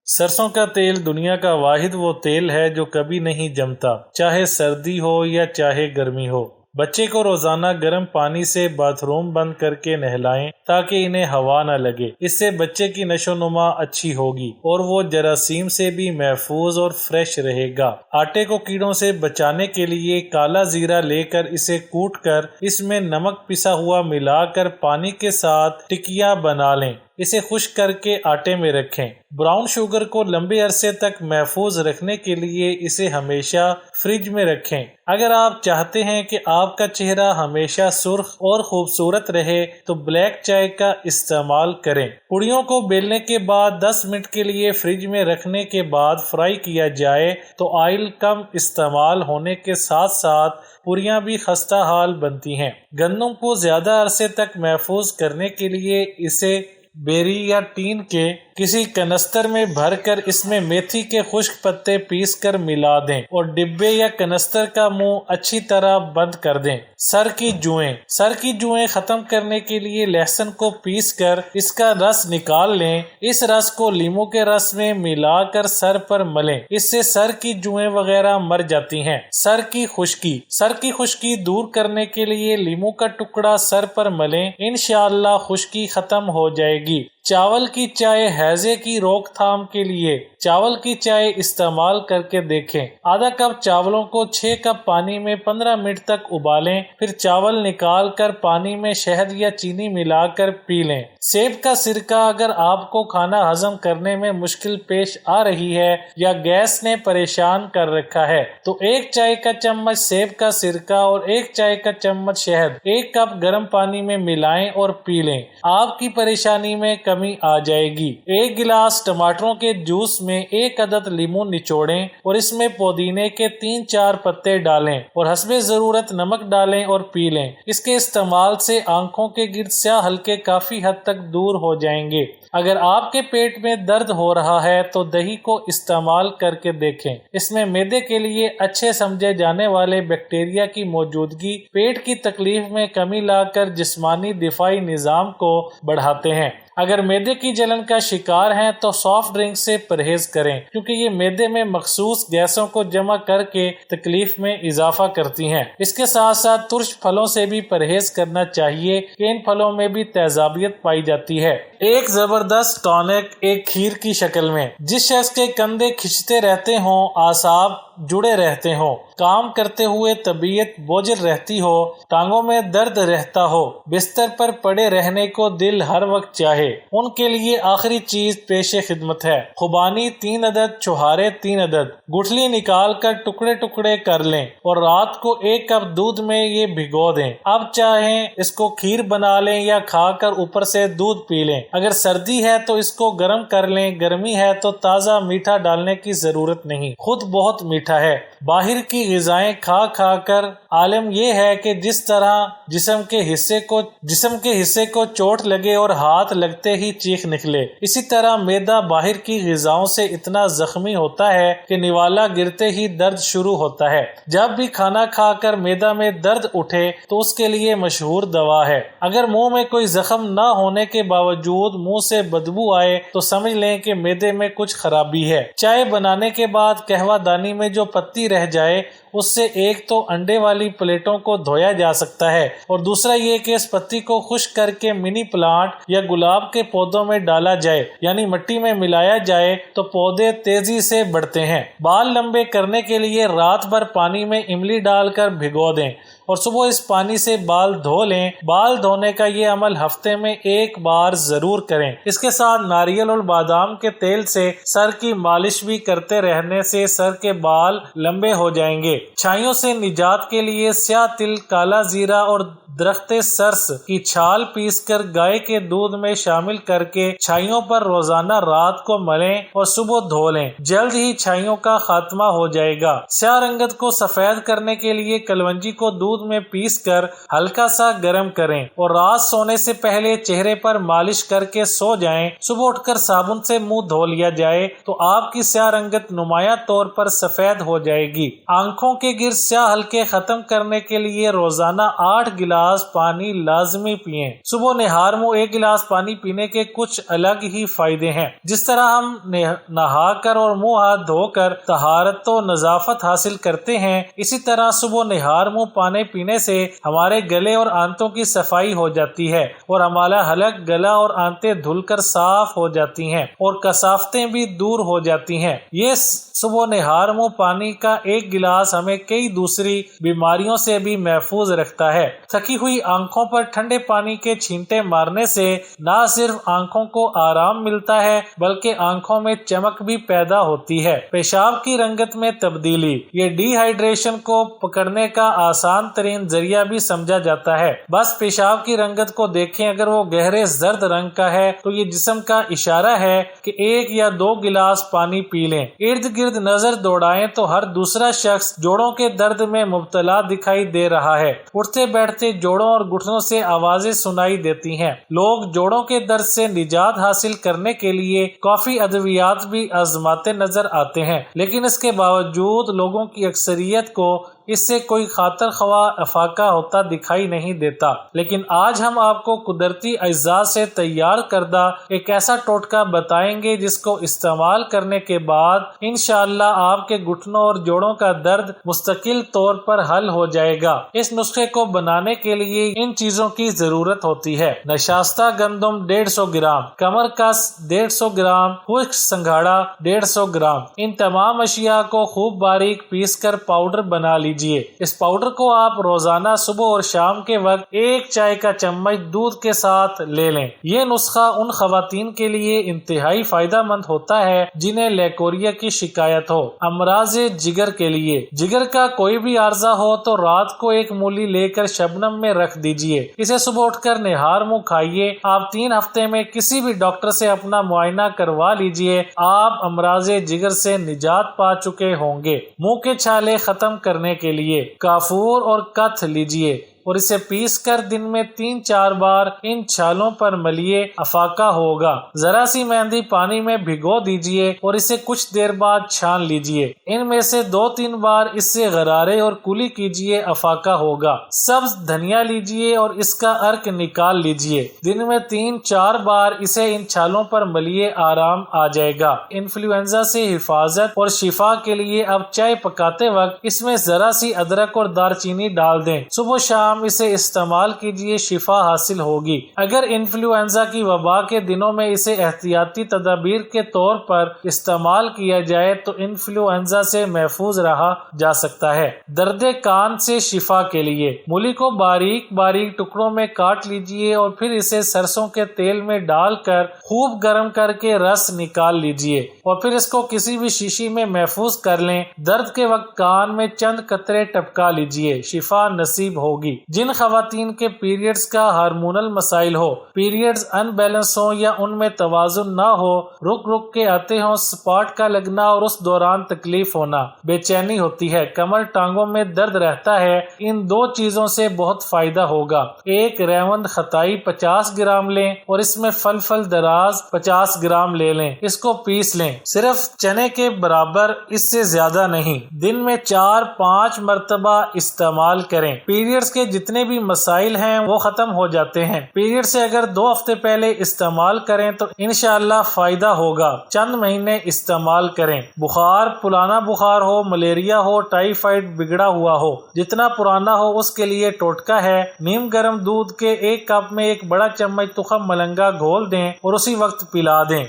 सरसों का तेल दुनिया का वाहिद वो तेल है जो कभी नहीं जमता, चाहे सर्दी हो या चाहे गर्मी हो। बच्चे को रोजाना गर्म पानी से बाथरूम बंद करके नहलाएं ताकि इन्हें हवा न लगे। इससे बच्चे की नशोनुमा अच्छी होगी और वो जरासीम से भी महफूज और फ्रेश रहेगा। आटे को कीड़ों से बचाने के लिए काला जीरा लेकर इसे कूट कर इसमें नमक पिसा हुआ मिलाकर पानी के साथ टिकिया बना लें। इसे खुश्क करके आटे में रखें। ब्राउन शुगर को लंबे अरसे तक महफूज रखने के लिए इसे हमेशा फ्रिज में रखें। अगर आप चाहते हैं कि आपका चेहरा हमेशा सुर्ख और खूबसूरत रहे तो ब्लैक चाय का इस्तेमाल करें। पुड़ियों को बेलने के बाद 10 मिनट के लिए फ्रिज में रखने के बाद फ्राई किया जाए तो ऑयल कम इस्तेमाल होने के साथ साथ पुड़ियाँ भी खस्ता हाल बनती हैं। गंदम को ज्यादा अरसे तक महफूज करने के लिए इसे बेरी या टीन के किसी कनस्तर में भरकर इसमें मेथी के खुश्क पत्ते पीस कर मिला दें और डिब्बे या कनस्तर का मुंह अच्छी तरह बंद कर दें। सर की जुएं खत्म करने के लिए लहसुन को पीस कर इसका रस निकाल लें। इस रस को लीमू के रस में मिलाकर सर पर मलें। इससे सर की जुएं वगैरह मर जाती हैं। सर की खुश्की दूर करने के लिए लीमू का टुकड़ा सर पर मलें। इंशाअल्लाह खुश्की खत्म हो जाएगी। चावल की चाय हैजे की रोकथाम के लिए चावल की चाय इस्तेमाल करके देखें। आधा कप चावलों को 6 कप पानी में 15 मिनट तक उबालें। फिर चावल निकाल कर पानी में शहद या चीनी मिलाकर पी लें। सेब का सिरका, अगर आपको खाना हजम करने में मुश्किल पेश आ रही है या गैस ने परेशान कर रखा है तो 1 चाय का चम्मच सेब का सिरका और 1 चाय का चम्मच शहद 1 कप गर्म पानी में मिलाएं और पी लें। आपकी परेशानी में कमी आ जाएगी। 1 गिलास टमाटरों के जूस में 1 अदद लीमू निचोड़ें और इसमें पुदीने के 3-4 पत्ते डालें और हस्बे जरूरत नमक डालें और पी लें। इसके इस्तेमाल से आंखों के गिर्द स्याह हल्के काफी हद तक दूर हो जाएंगे। अगर आपके पेट में दर्द हो रहा है तो दही को इस्तेमाल करके देखें। इसमें मैदे के लिए अच्छे समझे जाने वाले बैक्टीरिया की मौजूदगी पेट की तकलीफ में कमी लाकर जिस्मानी दिफाई निजाम को बढ़ाते हैं। अगर मैदे की जलन का शिकार हैं तो सॉफ्ट ड्रिंक से परहेज करें क्योंकि ये मैदे में मखसूस गैसों को जमा करके तकलीफ में इजाफा करती हैं। इसके साथ साथ तुर्श फलों से भी परहेज करना चाहिए कि इन फलों में भी तेजाबियत पाई जाती है। एक जबरदस्त टॉनिक एक खीर की शक्ल में। जिस शख्स के कंधे खिंचते रहते हों, आसाब जुड़े रहते हों, काम करते हुए तबीयत बोझिल रहती हो, टांगों में दर्द रहता हो, बिस्तर पर पड़े रहने को दिल हर वक्त चाहे, उनके लिए आखिरी चीज पेशे खिदमत है। खुबानी 3 अदद, छुहारे 3 अदद गुठली निकाल कर टुकड़े टुकड़े कर लें और रात को 1 कप दूध में ये भिगो दें। अब चाहें इसको खीर बना लें या खाकर ऊपर से दूध पी लें। अगर सर्दी है तो इसको गर्म कर लें, गर्मी है तो ताज़ा मीठा डालने की जरूरत नहीं, खुद बहुत मीठा है। बाहर की ग़िज़ाएं खा खा कर आलम यह है कि जिस तरह जिस्म के हिस्से को चोट लगे और हाथ लगते ही चीख निकले, इसी तरह मैदा बाहर की ग़िज़ाओं से इतना जख्मी होता है कि निवाला गिरते ही दर्द शुरू होता है। जब भी खाना खाकर मैदा में दर्द उठे तो उसके लिए मशहूर दवा है। अगर मुंह में कोई जख्म न होने के बावजूद मुंह से बदबू आए तो समझ लें कि मैदे में कुछ खराबी है। चाय बनाने के बाद कहवा दानी में जो पत्ती रह जाए उससे एक तो अंडे वाली प्लेटों को धोया जा सकता है और दूसरा ये कि इस पत्ती को खुश्क करके मिनी प्लांट या गुलाब के पौधों में डाला जाए, यानी मिट्टी में मिलाया जाए तो पौधे तेजी से बढ़ते हैं। बाल लंबे करने के लिए रात भर पानी में इमली डालकर भिगो दें और सुबह इस पानी से बाल धो लें। बाल धोने का ये अमल हफ्ते में 1 बार जरूर करें। इसके साथ नारियल और बादाम के तेल से सर की मालिश भी करते रहने से सर के बाल लंबे हो जाएंगे। छाइयों से निजात के लिए स्याह तिल, काला जीरा और दरख्ते सरस की छाल पीसकर गाय के दूध में शामिल करके छाइयों पर रोजाना रात को मलें और सुबह धो लें। जल्द ही छाइयों का खात्मा हो जाएगा। स्याह रंगत को सफेद करने के लिए कलवंजी को दूध में पीसकर हल्का सा गर्म करें और रात सोने से पहले चेहरे पर मालिश करके सो जाएं। सुबह उठकर साबुन से मुंह धो लिया जाए तो आपकी स्याह रंगत नुमाया तौर पर सफेद हो जाएगी। आंखों آنکھوں کے گرد سیاہ حلقے ختم کرنے کے لیے روزانہ 8 گلاس پانی لازمی پئیں۔ صبح نہار منہ 1 گلاس پانی پینے کے کچھ الگ ہی فائدے ہیں۔ جس طرح ہم نہا کر اور منہ ہاتھ دھو کر طہارت و نظافت حاصل کرتے ہیں، اسی طرح صبح نہار منہ پانی پینے سے ہمارے گلے اور آنتوں کی صفائی ہو جاتی ہے اور ہمارا حلق، گلا اور آنتیں دھل کر صاف ہو جاتی ہیں اور کثافتیں بھی دور ہو جاتی ہیں۔ یہ صبح نہار منہ پانی کا 1 گلاس ہمیں کئی دوسری بیماریوں سے بھی محفوظ رکھتا ہے۔ تھکی ہوئی آنکھوں پر ٹھنڈے پانی کے چھینٹے مارنے سے نہ صرف آنکھوں کو آرام ملتا ہے بلکہ آنکھوں میں چمک بھی پیدا ہوتی ہے۔ پیشاب کی رنگت میں تبدیلی، یہ ڈی ہائیڈریشن کو پکڑنے کا آسان ترین ذریعہ بھی سمجھا جاتا ہے۔ بس پیشاب کی رنگت کو دیکھیں، اگر وہ گہرے زرد رنگ کا ہے تو یہ جسم کا اشارہ ہے کہ 1 یا 2 گلاس پانی پی لیں۔ ارد گرد نظر دوڑائیں تو ہر دوسرا شخص جوڑوں کے درد میں مبتلا دکھائی دے رہا ہے۔ اٹھتے بیٹھتے جوڑوں اور گھٹنوں سے آوازیں سنائی دیتی ہیں۔ لوگ جوڑوں کے درد سے نجات حاصل کرنے کے لیے کافی ادویات بھی آزماتے نظر آتے ہیں، لیکن اس کے باوجود لوگوں کی اکثریت کو اس سے کوئی خاطر خواہ افاقہ ہوتا دکھائی نہیں دیتا۔ لیکن آج ہم آپ کو قدرتی اجزاء سے تیار کردہ ایک ایسا ٹوٹکا بتائیں گے جس کو استعمال کرنے کے بعد انشاءاللہ آپ کے گھٹنوں اور جوڑوں کا درد مستقل طور پر حل ہو جائے گا۔ اس نسخے کو بنانے کے لیے ان چیزوں کی ضرورت ہوتی ہے: نشاستہ گندم 150 گرام، کمر کس 150 گرام، خشک سنگھاڑا 150 گرام۔ ان تمام اشیاء کو خوب باریک پیس کر پاؤڈر بنا لیجیے۔ اس پاؤڈر کو آپ روزانہ صبح اور شام کے وقت 1 چائے کا چمچ دودھ کے ساتھ لے لیں۔ یہ نسخہ ان خواتین کے لیے انتہائی فائدہ مند ہوتا ہے جنہیں لیکوریا کی شکایت ہو۔ امراض جگر کے لیے، جگر کا کوئی بھی عارضہ ہو تو رات کو 1 مولی لے کر شبنم میں رکھ دیجیے۔ اسے صبح اٹھ کر نہار منہ کھائیے۔ آپ 3 ہفتے میں کسی بھی ڈاکٹر سے اپنا معائنہ کروا لیجیے، آپ امراض جگر سے نجات پا چکے ہوں گے۔ منہ کے چھالے ختم کرنے کے لیے کافور اور کتھ لیجیے اور اسے پیس کر دن میں 3-4 بار ان چھالوں پر ملیے، افاقہ ہوگا۔ ذرا سی مہندی پانی میں بھگو دیجیے اور اسے کچھ دیر بعد چھان لیجیے۔ ان میں سے 2-3 بار اس سے غرارے اور کلی کیجیے، افاقہ ہوگا۔ سبز دھنیا لیجیے اور اس کا عرق نکال لیجیے۔ دن میں 3-4 بار اسے ان چھالوں پر ملیے، آرام آ جائے گا۔ انفلوئنزا سے حفاظت اور شفا کے لیے اب چائے پکاتے وقت اس میں ذرا سی ادرک اور دار چینی ڈال دیں۔ صبح شام اسے استعمال کیجیے، شفا حاصل ہوگی۔ اگر انفلوئنزا کی وبا کے دنوں میں اسے احتیاطی تدابیر کے طور پر استعمال کیا جائے تو انفلوئنزا سے محفوظ رہا جا سکتا ہے۔ درد کان سے شفا کے لیے مولی کو باریک باریک ٹکڑوں میں کاٹ لیجیے اور پھر اسے سرسوں کے تیل میں ڈال کر خوب گرم کر کے رس نکال لیجیے اور پھر اس کو کسی بھی شیشی میں محفوظ کر لیں۔ درد کے وقت کان میں چند قطرے ٹپکا لیجیے، شفا نصیب ہوگی۔ جن خواتین کے پیریڈز کا ہارمونل مسائل ہو، پیریڈز ان بیلنس ہو یا ان میں توازن نہ ہو، رک رک کے آتے ہوں، سپاٹ کا لگنا اور اس دوران تکلیف ہونا، بے چینی ہوتی ہے، کمر ٹانگوں میں درد رہتا ہے، ان 2 چیزوں سے بہت فائدہ ہوگا۔ 1 ریوند خطائی 50 گرام لیں اور اس میں فلفل دراز 50 گرام لے لیں، اس کو پیس لیں، صرف چنے کے برابر، اس سے زیادہ نہیں۔ دن میں 4-5 مرتبہ استعمال کریں۔ پیریڈز کے جتنے بھی مسائل ہیں وہ ختم ہو جاتے ہیں۔ پیریڈ سے اگر 2 ہفتے پہلے استعمال کریں تو انشاءاللہ فائدہ ہوگا۔ چند مہینے استعمال کریں۔ بخار، پرانا بخار ہو، ملیریا ہو، ٹائیفائڈ بگڑا ہوا ہو، جتنا پرانا ہو اس کے لیے ٹوٹکا ہے۔ نیم گرم دودھ کے 1 کپ میں 1 بڑا چمچ تخم ملنگا گھول دیں اور اسی وقت پلا دیں۔